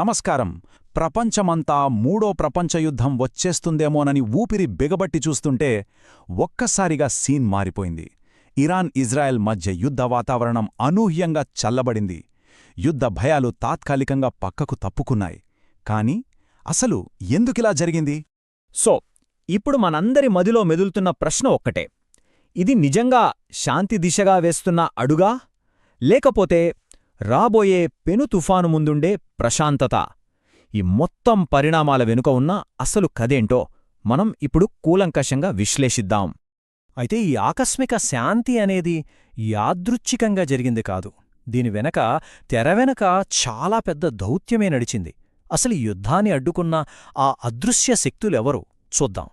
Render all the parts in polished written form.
నమస్కారం. ప్రపంచమంతా మూడో ప్రపంచయుద్ధం వచ్చేస్తుందేమోనని ఊపిరి బిగబట్టి చూస్తుంటే ఒక్కసారిగా సీన్ మారిపోయింది. ఇరాన్ ఇజ్రాయెల్ మధ్య యుద్ధ వాతావరణం అనూహ్యంగా చల్లబడింది. యుద్ధ భయాలు తాత్కాలికంగా పక్కకు తప్పుకున్నాయి. కాని అసలు ఎందుకిలా జరిగింది? ఇప్పుడు మనందరి మదిలో మెదులుతున్న ప్రశ్న ఒక్కటే. ఇది నిజంగా శాంతి దిశగా వేస్తున్న అడుగా, లేకపోతే రాబోయే పెను తుఫాను ముందుండే ప్రశాంతత? ఈ మొత్తం పరిణామాల వెనుక ఉన్న అసలు కథేంటో మనం ఇప్పుడు కూలంకషంగా విశ్లేషిద్దాం. అయితే ఈ ఆకస్మిక శాంతి అనేది యాదృచ్ఛికంగా జరిగింది కాదు. దీని వెనక తెరవెనక చాలా పెద్ద దౌత్యమే నడిచింది. అసలు ఈ యుద్ధాన్ని అడ్డుకున్న ఆ అదృశ్య శక్తులెవరో చూద్దాం.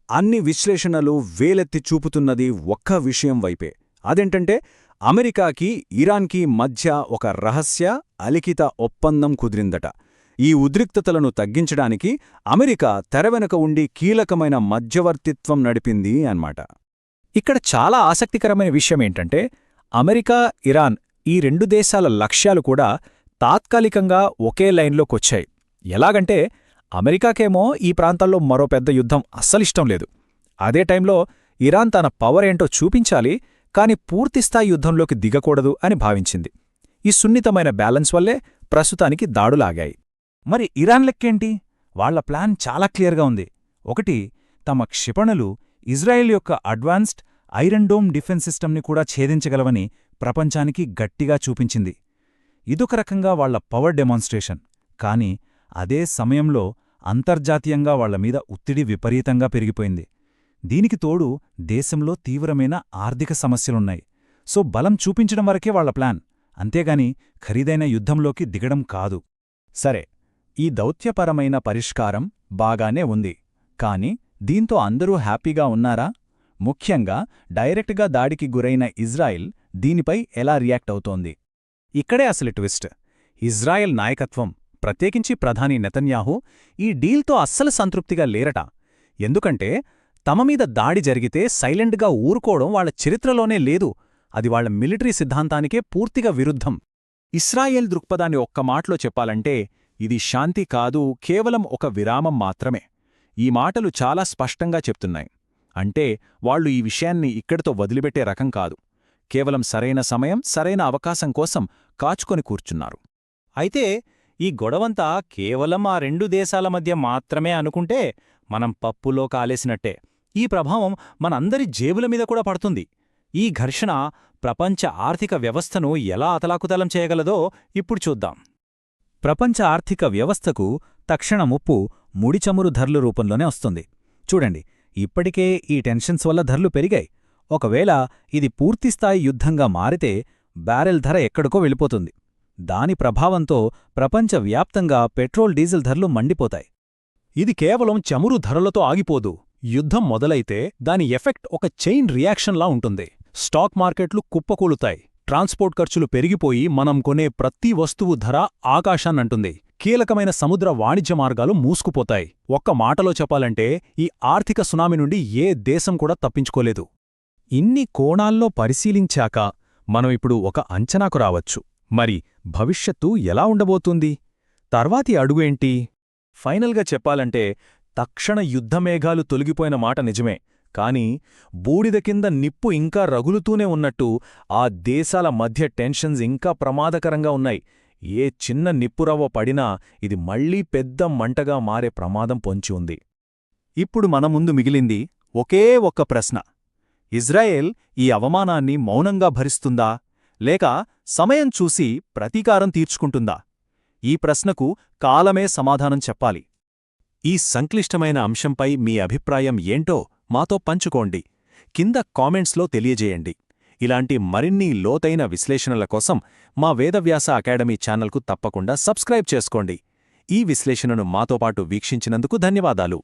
అన్ని విశ్లేషణలు వేలెత్తి చూపుతున్నది ఒక్క విషయం వైపే. అదేంటంటే అమెరికాకి ఇరాన్కి మధ్య ఒక రహస్య అలిఖిత ఒప్పందం కుదిరిందట. ఈ ఉద్రిక్తతలను తగ్గించడానికి అమెరికా తెరవెనక ఉండి కీలకమైన మధ్యవర్తిత్వం నడిపింది అన్నమాట. ఇక్కడ చాలా ఆసక్తికరమైన విషయమేంటంటే అమెరికా, ఇరాన్ ఈ రెండు దేశాల లక్ష్యాలు కూడా తాత్కాలికంగా ఒకే లైన్లోకొచ్చాయి. ఎలాగంటే అమెరికాకేమో ఈ ప్రాంతాల్లో మరో పెద్ద యుద్ధం అస్సలిష్టం లేదు. అదే టైంలో ఇరాన్ తన పవర్ ఏంటో చూపించాలి, కాని పూర్తిస్థాయి యుద్ధంలోకి దిగకూడదు అని భావించింది. ఈ సున్నితమైన బ్యాలెన్స్ వల్లే ప్రస్తుతానికి దాడులాగాయి. మరి ఇరాన్ లెక్కేంటి? వాళ్ల ప్లాన్ చాలా క్లియర్గా ఉంది. ఒకటి, తమ క్షిపణులు ఇజ్రాయెల్ యొక్క అడ్వాన్స్డ్ ఐరన్ డోమ్ డిఫెన్స్ సిస్టమ్ని కూడా ఛేదించగలవని ప్రపంచానికి గట్టిగా చూపించింది. ఇదొక రకంగా వాళ్ల పవర్ డెమాన్స్ట్రేషన్. కాని అదే సమయంలో అంతర్జాతీయంగా వాళ్లమీద ఒత్తిడి విపరీతంగా పెరిగిపోయింది. దీనికి తోడు దేశంలో తీవ్రమైన ఆర్థిక సమస్యలున్నాయి. బలం చూపించడం వరకే వాళ్ల ప్లాన్, అంతేగాని ఖరీదైన యుద్ధంలోకి దిగడం కాదు. సరే, ఈ దౌత్యపరమైన పరిష్కారం బాగానే ఉంది. కాని దీంతో అందరూ హ్యాపీగా ఉన్నారా? ముఖ్యంగా డైరెక్ట్గా దాడికి గురైన ఇజ్రాయెల్ దీనిపై ఎలా రియాక్ట్ అవుతోంది? ఇక్కడే అసలు ట్విస్ట్. ఇజ్రాయెల్ నాయకత్వం, ప్రత్యేకించి ప్రధాని నెతన్యాహూ ఈ డీల్తో అస్సలు సంతృప్తిగా లేరట. ఎందుకంటే తమమీద దాడి జరిగితే సైలెంట్గా ఊరుకోవడం వాళ్ల చరిత్రలోనే లేదు. అది వాళ్ల మిలిటరీ సిద్ధాంతానికే పూర్తిగా విరుద్ధం. ఇస్రాయేల్ దృక్పథాన్ని ఒక్క మాటలో చెప్పాలంటే ఇది శాంతి కాదు, కేవలం ఒక విరామం మాత్రమే. ఈ మాటలు చాలా స్పష్టంగా చెప్తున్నాయి. అంటే వాళ్లు ఈ విషయాన్ని ఇక్కడితో వదిలిపెట్టే రకం కాదు. కేవలం సరైన సమయం, సరైన అవకాశం కోసం కాచుకొని కూర్చున్నారు. అయితే ఈ గొడవంతా కేవలం ఆ రెండు దేశాల మధ్య మాత్రమే అనుకుంటే మనం పప్పులో కాలేసినట్టే. ఈ ప్రభావం మనందరి జేబుల మీద కూడా పడుతుంది. ఈ ఘర్షణ ప్రపంచ ఆర్థిక వ్యవస్థను ఎలా అతలాకుతలం చేయగలదో ఇప్పుడు చూద్దాం. ప్రపంచ ఆర్థిక వ్యవస్థకు తక్షణ ముప్పు ముడిచమురు ధరల రూపంలోనే వస్తుంది. చూడండి, ఇప్పటికే ఈ టెన్షన్స్ వల్ల ధరలు పెరిగాయి. ఒకవేళ ఇది పూర్తిస్థాయి యుద్ధంగా మారితే బ్యారెల్ ధర ఎక్కడికో వెళ్ళిపోతుంది. దాని ప్రభావంతో ప్రపంచవ్యాప్తంగా పెట్రోల్, డీజిల్ ధరలు మండిపోతాయి. ఇది కేవలం చమురు ధరలతో ఆగిపోదు. యుద్ధం మొదలైతే దాని ఎఫెక్ట్ ఒక చైన్ రియాక్షన్లా ఉంటుంది. స్టాక్ మార్కెట్లు కుప్పకూలుతాయి, ట్రాన్స్పోర్ట్ ఖర్చులు పెరిగిపోయి మనం కొనే ప్రతి వస్తువు ధర ఆకాశాన్నంటుంది. కీలకమైన సముద్ర వాణిజ్య మార్గాలు మూసుకుపోతాయి. ఒక్క మాటలో చెప్పాలంటే ఈ ఆర్థిక సునామీ నుండి ఏ దేశం కూడా తప్పించుకోలేదు. ఇన్ని కోణాల్లో పరిశీలించాక మనం ఇప్పుడు ఒక అంచనాకు రావచ్చు. మరి భవిష్యత్తు ఎలా ఉండబోతుంది? తర్వాతి అడుగు ఏంటి? ఫైనల్గా చెప్పాలంటే తక్షణ యుద్ధమేఘాలు తొలగిపోయిన మాట నిజమే. కాని బూడిద కింద నిప్పు ఇంకా రగులుతూనే ఉన్నట్టు ఆ దేశాల మధ్య టెన్షన్స్ ఇంకా ప్రమాదకరంగా ఉన్నాయి. ఏ చిన్న నిప్పురవ్వ పడినా ఇది మళ్లీ పెద్ద మంటగా మారే ప్రమాదం పొంచి ఉంది. ఇప్పుడు మన ముందు మిగిలింది ఒకే ఒక్క ప్రశ్న. ఇజ్రాయెల్ ఈ అవమానాన్ని మౌనంగా భరిస్తుందా, లేక సమయం చూసి ప్రతీకారం తీర్చుకుంటుందా? ఈ ప్రశ్నకు కాలమే సమాధానం చెప్పాలి. ఈ సంక్లిష్టమైన అంశంపై మీ అభిప్రాయం ఏంటో మాతో పంచుకోండి. కింద కామెంట్స్లో తెలియజేయండి. ఇలాంటి మరిన్ని లోతైన విశ్లేషణల కోసం మా వేదవ్యాస అకాడమీ ఛానల్కు తప్పకుండా సబ్స్క్రైబ్ చేసుకోండి. ఈ విశ్లేషణను మాతో పాటు వీక్షించినందుకు ధన్యవాదాలు.